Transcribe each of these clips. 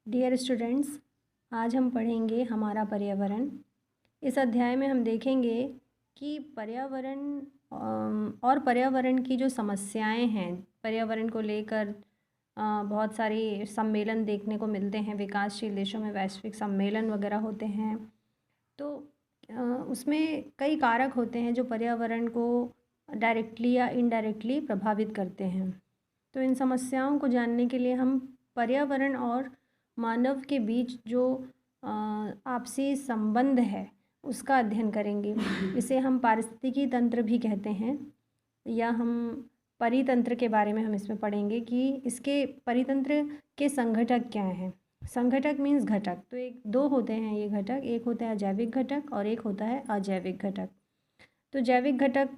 Dear students, आज हम पढ़ेंगे हमारा पर्यावरण। इस अध्याय में हम देखेंगे कि पर्यावरण और पर्यावरण की जो समस्याएं हैं, पर्यावरण को लेकर बहुत सारी सम्मेलन देखने को मिलते हैं। विकासशील देशों में वैश्विक सम्मेलन वगैरह होते हैं, तो उसमें कई कारक होते हैं जो पर्यावरण को डायरेक्टली या इनडायरेक्टली प्रभावित करते हैं। तो इन समस्याओं को जानने के लिए हम पर्यावरण और मानव के बीच जो आपसी संबंध है उसका अध्ययन करेंगे। इसे हम पारिस्थितिकी तंत्र भी कहते हैं, या हम परितंत्र के बारे में हम इसमें पढ़ेंगे कि इसके परितंत्र के संघटक क्या हैं। संघटक मीन्स घटक। तो दो होते हैं ये घटक, एक होता है जैविक घटक और एक होता है अजैविक घटक। तो जैविक घटक,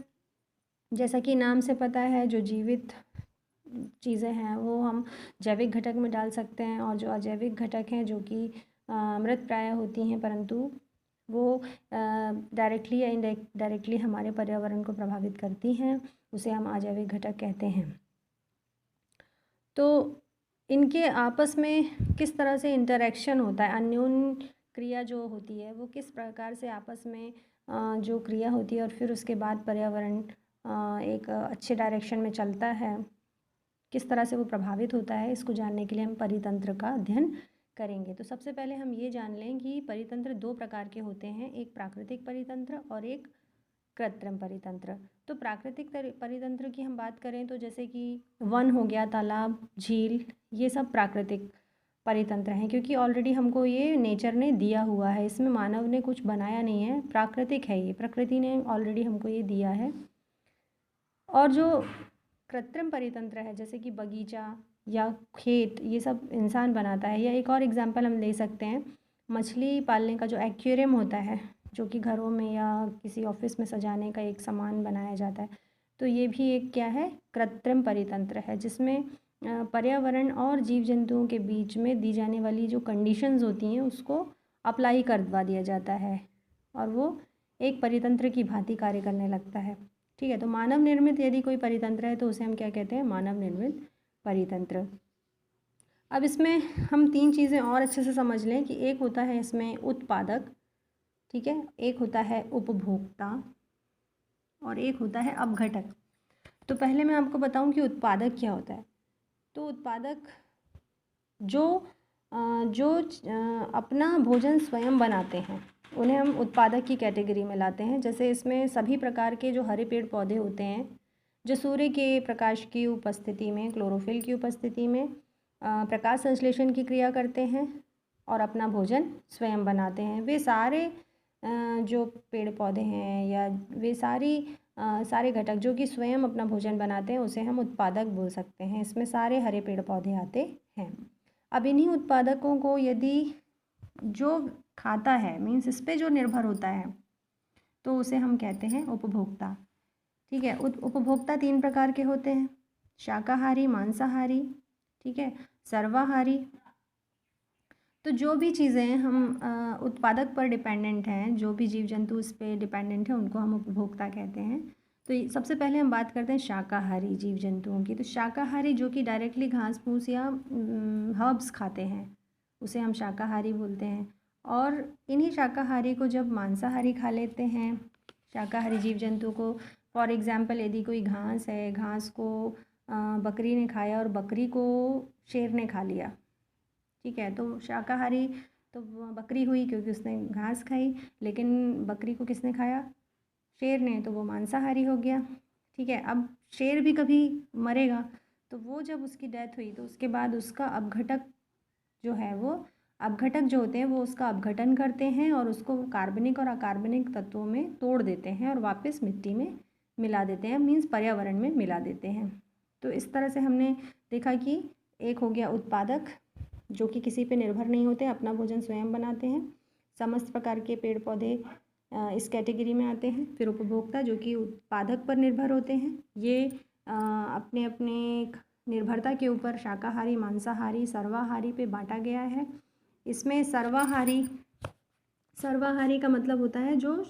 जैसा कि नाम से पता है, जो जीवित चीज़ें हैं वो हम जैविक घटक में डाल सकते हैं, और जो अजैविक घटक हैं जो कि मृत प्राय होती हैं परंतु वो डायरेक्टली या इनडायरेक्टली हमारे पर्यावरण को प्रभावित करती हैं, उसे हम अजैविक घटक कहते हैं। तो इनके आपस में किस तरह से इंटरेक्शन होता है, अन्योन क्रिया जो होती है वो किस प्रकार से आपस में जो क्रिया होती है और फिर उसके बाद पर्यावरण एक अच्छे डायरेक्शन में चलता है, किस तरह से वो प्रभावित होता है, इसको जानने के लिए हम परितंत्र का अध्ययन करेंगे। तो सबसे पहले हम ये जान लें कि परितंत्र दो प्रकार के होते हैं, एक प्राकृतिक परितंत्र और एक कृत्रिम परितंत्र। तो प्राकृतिक परितंत्र की हम बात करें तो जैसे कि वन हो गया, तालाब, झील, ये सब प्राकृतिक परितंत्र हैं, क्योंकि ऑलरेडी हमको ये नेचर ने दिया हुआ है, इसमें मानव ने कुछ बनाया नहीं है, प्राकृतिक है, ये प्रकृति ने ऑलरेडी हमको ये दिया है। और जो कृत्रिम परितंत्र है जैसे कि बगीचा या खेत, ये सब इंसान बनाता है। या एक और एग्जांपल हम ले सकते हैं, मछली पालने का जो एक्वेरियम होता है, जो कि घरों में या किसी ऑफिस में सजाने का एक सामान बनाया जाता है, तो ये भी एक क्या है, कृत्रिम परितंत्र है, जिसमें पर्यावरण और जीव जंतुओं के बीच में दी जाने वाली जो कंडीशंस होती हैं उसको अप्लाई करवा दिया जाता है और वो एक परितंत्र की भांति कार्य करने लगता है। ठीक है, तो मानव निर्मित यदि कोई परितंत्र है तो उसे हम क्या कहते हैं, मानव निर्मित परितंत्र। अब इसमें हम तीन चीज़ें और अच्छे से समझ लें कि एक होता है इसमें उत्पादक, ठीक है, एक होता है उपभोक्ता और एक होता है अपघटक। तो पहले मैं आपको बताऊं कि उत्पादक क्या होता है। तो उत्पादक जो अपना भोजन स्वयं बनाते हैं उन्हें हम उत्पादक की कैटेगरी में लाते हैं। जैसे इसमें सभी प्रकार के जो हरे पेड़ पौधे होते हैं, जो सूर्य के प्रकाश की उपस्थिति में, क्लोरोफिल की उपस्थिति में प्रकाश संश्लेषण की क्रिया करते हैं और अपना भोजन स्वयं बनाते हैं, वे सारे जो पेड़ पौधे हैं या वे सारे घटक जो कि स्वयं अपना भोजन बनाते हैं उसे हम उत्पादक बोल सकते हैं। इसमें सारे हरे पेड़ पौधे आते हैं। अब इन्हीं उत्पादकों को यदि जो खाता है, मीन्स इस पे जो निर्भर होता है, तो उसे हम कहते हैं उपभोक्ता। ठीक है, उपभोक्ता तीन प्रकार के होते हैं, शाकाहारी, मांसाहारी, ठीक है, सर्वाहारी। तो जो भी चीज़ें हम उत्पादक पर डिपेंडेंट हैं, जो भी जीव जंतु उस पर डिपेंडेंट हैं, उनको हम उपभोक्ता कहते हैं। तो सबसे पहले हम बात करते हैं शाकाहारी जीव जंतुओं की। तो शाकाहारी जो कि डायरेक्टली घास फूस या हर्ब्स खाते हैं उसे हम शाकाहारी बोलते हैं। और इन्हीं शाकाहारी को जब मांसाहारी खा लेते हैं, शाकाहारी जीव जंतु को, फॉर एग्ज़ाम्पल यदि कोई घास है, घास को बकरी ने खाया और बकरी को शेर ने खा लिया, ठीक है, तो शाकाहारी तो बकरी हुई क्योंकि उसने घास खाई, लेकिन बकरी को किसने खाया, शेर ने, तो वो मांसाहारी हो गया। ठीक है, अब शेर भी कभी मरेगा, तो वो जब उसकी डेथ हुई तो उसके बाद उसका अपघटक जो है, वो अपघटक जो होते हैं वो उसका अपघटन करते हैं और उसको कार्बनिक और अकार्बनिक तत्वों में तोड़ देते हैं और वापस मिट्टी में मिला देते हैं, मीन्स पर्यावरण में मिला देते हैं। तो इस तरह से हमने देखा कि एक हो गया उत्पादक जो कि किसी पे निर्भर नहीं होते, अपना भोजन स्वयं बनाते हैं, समस्त प्रकार के पेड़ पौधे इस कैटेगरी में आते हैं। फिर उपभोक्ता जो कि उत्पादक पर निर्भर होते हैं, ये अपने अपने निर्भरता के ऊपर शाकाहारी, मांसाहारी, सर्वाहारी पे बांटा गया है। इसमें सर्वाहारी का मतलब होता है जो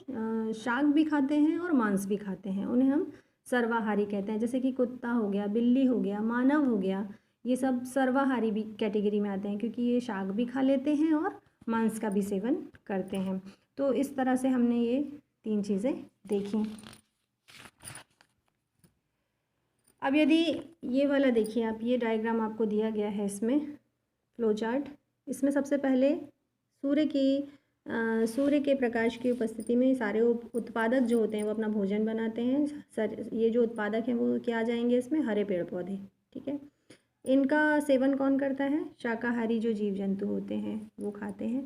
शाक भी खाते हैं और मांस भी खाते हैं, उन्हें हम सर्वाहारी कहते हैं। जैसे कि कुत्ता हो गया, बिल्ली हो गया, मानव हो गया, ये सब सर्वाहारी भी कैटेगरी में आते हैं, क्योंकि ये शाक भी खा लेते हैं और मांस का भी सेवन करते हैं। तो इस तरह से हमने ये 3 चीज़ें देखी। अब यदि ये वाला देखिए आप, ये डायग्राम आपको दिया गया है, इसमें फ्लो चार्ट। इसमें सबसे पहले सूर्य के प्रकाश की उपस्थिति में सारे उत्पादक जो होते हैं वो अपना भोजन बनाते हैं। ये जो उत्पादक हैं वो क्या आ जाएंगे इसमें, हरे पेड़ पौधे। ठीक है, इनका सेवन कौन करता है, शाकाहारी जो जीव जंतु होते हैं वो खाते हैं।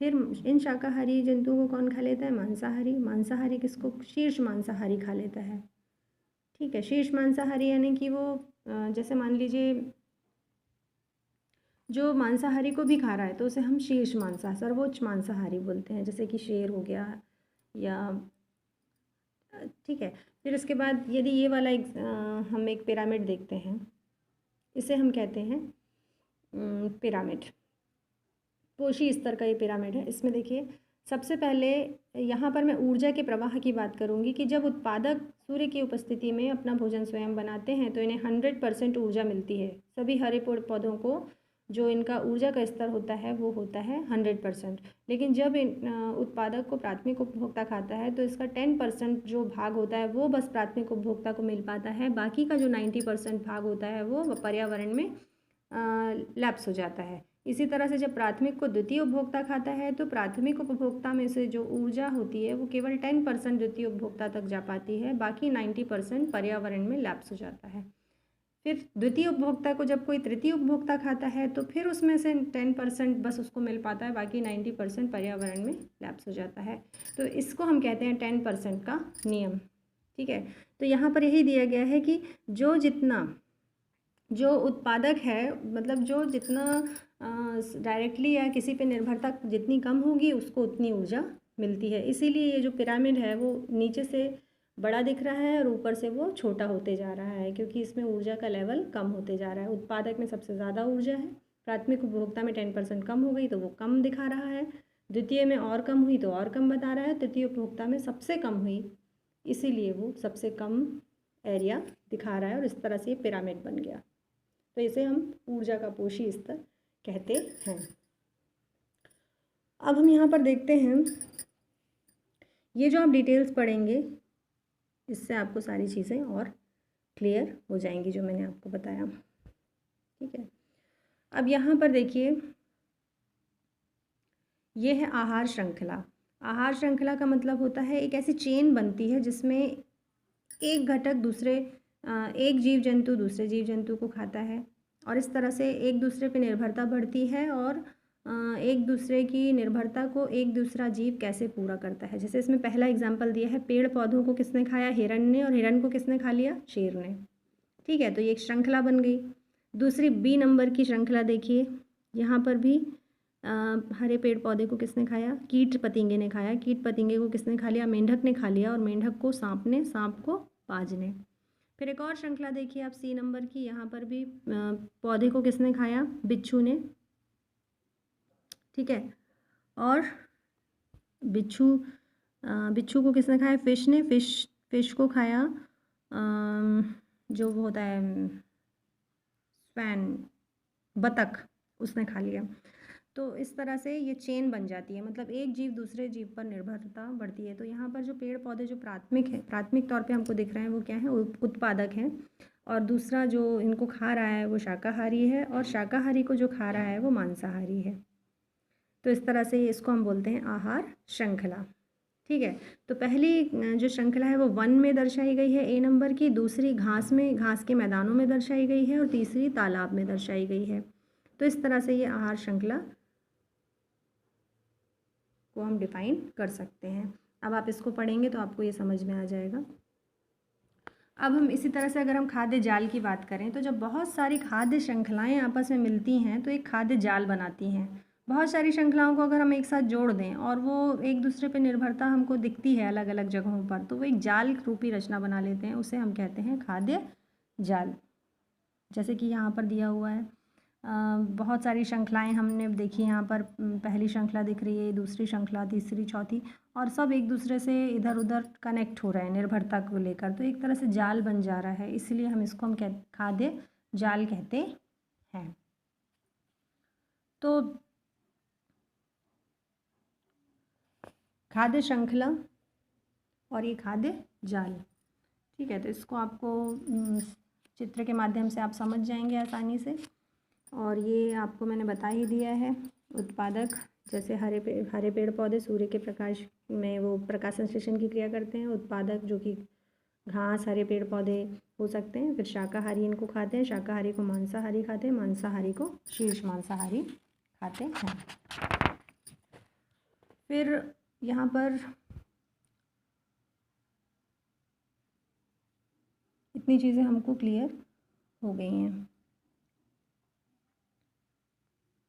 फिर इन शाकाहारी जंतुओं को कौन खा लेता है, मांसाहारी। मांसाहारी किसको, शीर्ष मांसाहारी खा लेता है। ठीक है, शीर्ष मांसाहारी यानी कि वो जैसे मान लीजिए जो मांसाहारी को भी खा रहा है तो उसे हम शीर्ष सर्वोच्च मांसाहारी बोलते हैं, जैसे कि शेर हो गया या ठीक है। फिर उसके बाद यदि ये वाला हम एक पिरामिड देखते हैं, इसे हम कहते हैं पिरामिड, पोषी स्तर का ये पिरामिड है। इसमें देखिए सबसे पहले यहाँ पर मैं ऊर्जा के प्रवाह की बात करूँगी कि जब उत्पादक सूर्य की उपस्थिति में अपना भोजन स्वयं बनाते हैं तो इन्हें 100% ऊर्जा मिलती है। सभी हरे पेड़ पौधों को जो इनका ऊर्जा का स्तर होता है वो होता है 100%। लेकिन जब उत्पादक को प्राथमिक उपभोक्ता खाता है तो इसका 10% जो भाग होता है वो बस प्राथमिक उपभोक्ता को मिल पाता है। बाकी का जो 90% भाग होता है वो पर्यावरण में लैप्स हो जाता है। इसी तरह से जब प्राथमिक को द्वितीय उपभोक्ता खाता है तो प्राथमिक उपभोक्ता में से जो ऊर्जा होती है वो केवल 10% द्वितीय उपभोक्ता तक जा पाती है, बाकी 90% पर्यावरण में लैप्स हो जाता है। फिर द्वितीय उपभोक्ता को जब कोई तृतीय उपभोक्ता खाता है तो फिर उसमें से 10% बस उसको मिल पाता है, बाकी 90% पर्यावरण में लैप्स हो जाता है। तो इसको हम कहते हैं 10% का नियम। ठीक है, तो यहाँ पर यही दिया गया है कि जो उत्पादक है, मतलब जो जितना डायरेक्टली या किसी पे निर्भरता जितनी कम होगी उसको उतनी ऊर्जा मिलती है। इसीलिए ये जो पिरामिड है वो नीचे से बड़ा दिख रहा है और ऊपर से वो छोटा होते जा रहा है, क्योंकि इसमें ऊर्जा का लेवल कम होते जा रहा है। उत्पादक में सबसे ज़्यादा ऊर्जा है, प्राथमिक उपभोक्ता में 10% कम हो गई तो वो कम दिखा रहा है, द्वितीय में और कम हुई तो और कम बता रहा है, तृतीय उपभोक्ता में सबसे कम हुई इसीलिए वो सबसे कम एरिया दिखा रहा है और इस तरह से ये पिरामिड बन गया। तो इसे हम ऊर्जा का पोषी स्तर कहते हैं। अब हम यहाँ पर देखते हैं, ये जो आप डिटेल्स पढ़ेंगे इससे आपको सारी चीज़ें और क्लियर हो जाएंगी जो मैंने आपको बताया। ठीक है, अब यहाँ पर देखिए ये है आहार श्रृंखला। आहार श्रृंखला का मतलब होता है एक ऐसी चेन बनती है जिसमें एक घटक एक जीव जंतु दूसरे जीव जंतु को खाता है और इस तरह से एक दूसरे पे निर्भरता बढ़ती है और एक दूसरे की निर्भरता को एक दूसरा जीव कैसे पूरा करता है। जैसे इसमें पहला एग्जाम्पल दिया है, पेड़ पौधों को किसने खाया, हिरण ने, और हिरण को किसने खा लिया, शेर ने। ठीक है, तो ये एक श्रृंखला बन गई। दूसरी बी नंबर की श्रृंखला देखिए, यहाँ पर भी हरे पेड़ पौधे को किसने खाया, कीट पतिंगे ने खाया। कीट पतिंगे को किसने खा लिया, मेंढक ने खा लिया, और मेंढक को सांप ने, सांप को बाज ने। फिर एक और श्रृंखला देखिए आप सी नंबर की, यहाँ पर भी पौधे को किसने खाया, बिच्छू ने। ठीक है, और बिच्छू को किसने खाया, फिश ने। फिश को खाया जो वो होता है स्वैन, बतख, उसने खा लिया। तो इस तरह से ये चेन बन जाती है, मतलब एक जीव दूसरे जीव पर निर्भरता बढ़ती है। तो यहाँ पर जो पेड़ पौधे जो प्राथमिक तौर पे हमको दिख रहे हैं वो क्या है, उत्पादक हैं, और दूसरा जो इनको खा रहा है वो शाकाहारी है, और शाकाहारी को जो खा रहा है वो मांसाहारी है। तो इस तरह से इसको हम बोलते हैं आहार श्रृंखला। ठीक है, तो पहली जो श्रृंखला है वो वन में दर्शाई गई है, ए नंबर की। दूसरी घास के मैदानों में दर्शाई गई है, और तीसरी तालाब में दर्शाई गई है। तो इस तरह से ये आहार श्रृंखला को हम डिफाइन कर सकते हैं। अब आप इसको पढ़ेंगे तो आपको ये समझ में आ जाएगा। अब हम इसी तरह से अगर हम खाद्य जाल की बात करें तो जब बहुत सारी खाद्य श्रृंखलाएं आपस में मिलती हैं तो एक खाद्य जाल बनाती हैं। बहुत सारी श्रृंखलाओं को अगर हम एक साथ जोड़ दें और वो एक दूसरे पर निर्भरता हमको दिखती है अलग अलग जगहों पर, तो वो एक जाल रूपी रचना बना लेते हैं, उसे हम कहते हैं खाद्य जाल। जैसे कि यहाँ पर दिया हुआ है, बहुत सारी श्रृंखलाएं हमने देखी। यहाँ पर पहली श्रृंखला दिख रही है, दूसरी श्रृंखला, तीसरी, चौथी, और सब एक दूसरे से इधर उधर कनेक्ट हो रहे हैं निर्भरता को लेकर। तो एक तरह से जाल बन जा रहा है, इसलिए हम इसको खाद्य जाल कहते हैं। तो खाद्य श्रृंखला और ये खाद्य जाल, ठीक है। तो इसको आपको चित्र के माध्यम से आप समझ जाएंगे आसानी से। और ये आपको मैंने बता ही दिया है। उत्पादक जैसे हरे पेड़ पौधे सूर्य के प्रकाश में वो प्रकाश संश्लेषण की क्रिया करते हैं। उत्पादक जो कि घास, हरे पेड़ पौधे हो सकते हैं। फिर शाकाहारी इनको खाते हैं, शाकाहारी को मांसाहारी खाते हैं, मांसाहारी को शीर्ष मांसाहारी खाते हैं। फिर यहाँ पर इतनी चीज़ें हमको क्लियर हो गई हैं।